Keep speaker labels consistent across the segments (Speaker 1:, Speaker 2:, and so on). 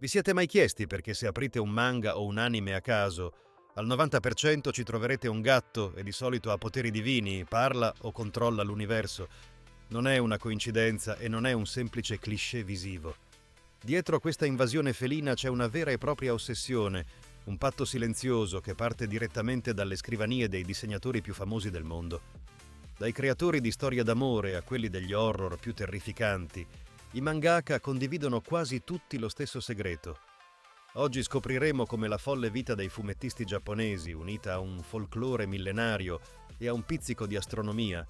Speaker 1: Vi siete mai chiesti perché se aprite un manga o un anime a caso, al 90% ci troverete un gatto e di solito ha poteri divini, parla o controlla l'universo? Non è una coincidenza e non è un semplice cliché visivo. Dietro questa invasione felina c'è una vera e propria ossessione, un patto silenzioso che parte direttamente dalle scrivanie dei disegnatori più famosi del mondo. Dai creatori di storie d'amore a quelli degli horror più terrificanti, i mangaka condividono quasi tutti lo stesso segreto. Oggi scopriremo come la folle vita dei fumettisti giapponesi, unita a un folklore millenario e a un pizzico di astronomia,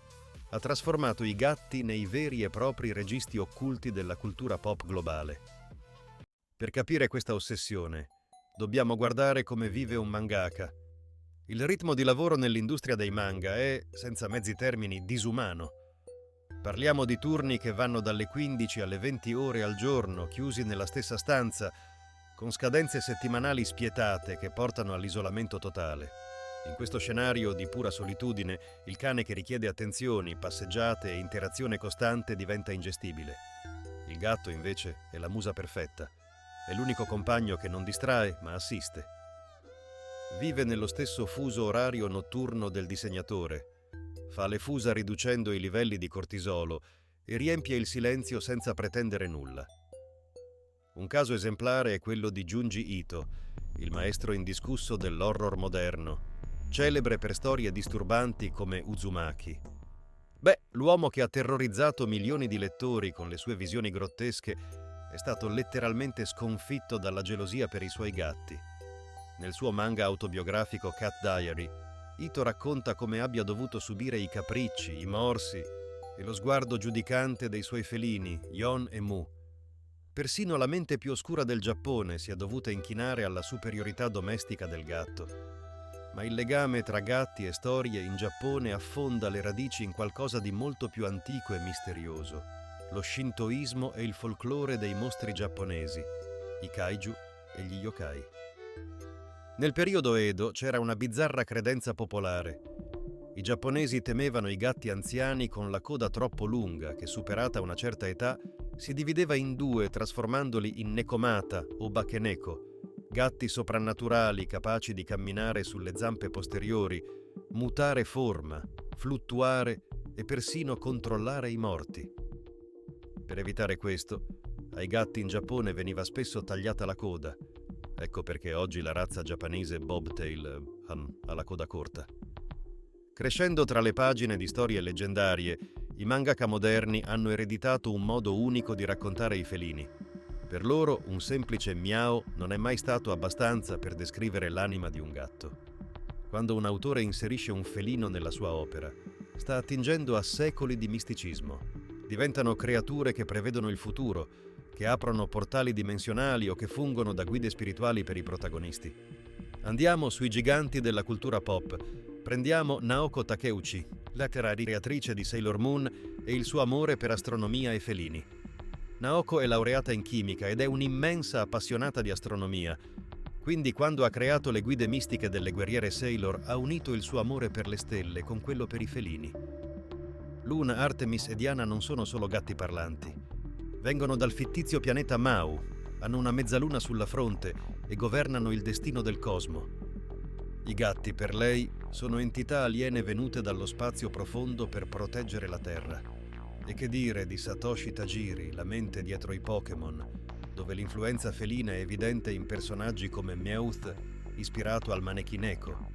Speaker 1: ha trasformato i gatti nei veri e propri registi occulti della cultura pop globale. Per capire questa ossessione, dobbiamo guardare come vive un mangaka. Il ritmo di lavoro nell'industria dei manga è, senza mezzi termini, disumano. Parliamo di turni che vanno dalle 15 alle 20 ore al giorno, chiusi nella stessa stanza, con scadenze settimanali spietate che portano all'isolamento totale. In questo scenario di pura solitudine, il cane che richiede attenzioni, passeggiate e interazione costante diventa ingestibile. Il gatto, invece, è la musa perfetta. È l'unico compagno che non distrae, ma assiste. Vive nello stesso fuso orario notturno del disegnatore. Fa le fusa riducendo i livelli di cortisolo e riempie il silenzio senza pretendere nulla. Un caso esemplare è quello di Junji Ito, il maestro indiscusso dell'horror moderno, celebre per storie disturbanti come Uzumaki. L'uomo che ha terrorizzato milioni di lettori con le sue visioni grottesche è stato letteralmente sconfitto dalla gelosia per i suoi gatti. Nel suo manga autobiografico Cat Diary, Ito racconta come abbia dovuto subire i capricci, i morsi e lo sguardo giudicante dei suoi felini, Yon e Mu. Persino la mente più oscura del Giappone si è dovuta inchinare alla superiorità domestica del gatto. Ma il legame tra gatti e storie in Giappone affonda le radici in qualcosa di molto più antico e misterioso: lo shintoismo e il folklore dei mostri giapponesi, i kaiju e gli yokai. Nel periodo Edo c'era una bizzarra credenza popolare. I giapponesi temevano i gatti anziani con la coda troppo lunga che, superata una certa età, si divideva in due trasformandoli in nekomata o bakeneko, gatti soprannaturali capaci di camminare sulle zampe posteriori, mutare forma, fluttuare e persino controllare i morti. Per evitare questo, ai gatti in Giappone veniva spesso tagliata la coda. Ecco perché oggi la razza giapponese Bobtail ha la coda corta. Crescendo tra le pagine di storie leggendarie, i mangaka moderni hanno ereditato un modo unico di raccontare i felini. Per loro un semplice miau non è mai stato abbastanza per descrivere l'anima di un gatto. Quando un autore inserisce un felino nella sua opera, sta attingendo a secoli di misticismo. Diventano creature che prevedono il futuro, che aprono portali dimensionali o che fungono da guide spirituali per i protagonisti. Andiamo sui giganti della cultura pop. Prendiamo Naoko Takeuchi, letteratrice di Sailor Moon, e il suo amore per astronomia e felini. Naoko è laureata in chimica ed è un'immensa appassionata di astronomia. Quindi, quando ha creato le guide mistiche delle guerriere Sailor, ha unito il suo amore per le stelle con quello per i felini. Luna, Artemis e Diana non sono solo gatti parlanti. Vengono dal fittizio pianeta Mau, hanno una mezzaluna sulla fronte e governano il destino del cosmo. I gatti, per lei, sono entità aliene venute dallo spazio profondo per proteggere la Terra. E che dire di Satoshi Tajiri, la mente dietro i Pokémon, dove l'influenza felina è evidente in personaggi come Meowth, ispirato al Maneki-Neko.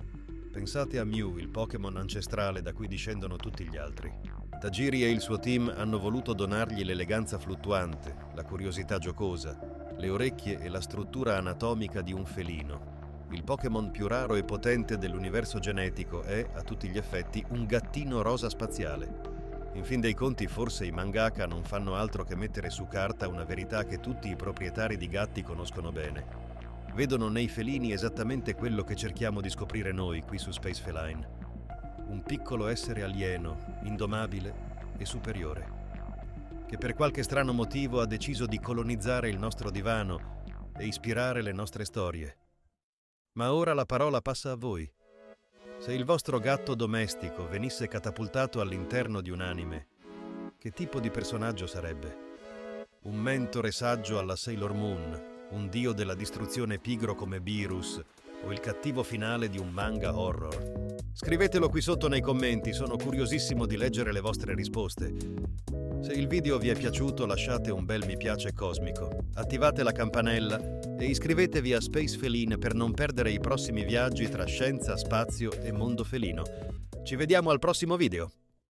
Speaker 1: Pensate a Mew, il Pokémon ancestrale da cui discendono tutti gli altri. Tajiri e il suo team hanno voluto donargli l'eleganza fluttuante, la curiosità giocosa, le orecchie e la struttura anatomica di un felino. Il Pokémon più raro e potente dell'universo genetico è, a tutti gli effetti, un gattino rosa spaziale. In fin dei conti, forse i mangaka non fanno altro che mettere su carta una verità che tutti i proprietari di gatti conoscono bene. Vedono nei felini esattamente quello che cerchiamo di scoprire noi qui su Space Feline. Un piccolo essere alieno, indomabile e superiore, che per qualche strano motivo ha deciso di colonizzare il nostro divano e ispirare le nostre storie. Ma ora la parola passa a voi. Se il vostro gatto domestico venisse catapultato all'interno di un anime, che tipo di personaggio sarebbe? Un mentore saggio alla Sailor Moon, un dio della distruzione pigro come Beerus o il cattivo finale di un manga horror? Scrivetelo qui sotto nei commenti, sono curiosissimo di leggere le vostre risposte. Se il video vi è piaciuto lasciate un bel mi piace cosmico, attivate la campanella e iscrivetevi a Space Feline per non perdere i prossimi viaggi tra scienza, spazio e mondo felino. Ci vediamo al prossimo video!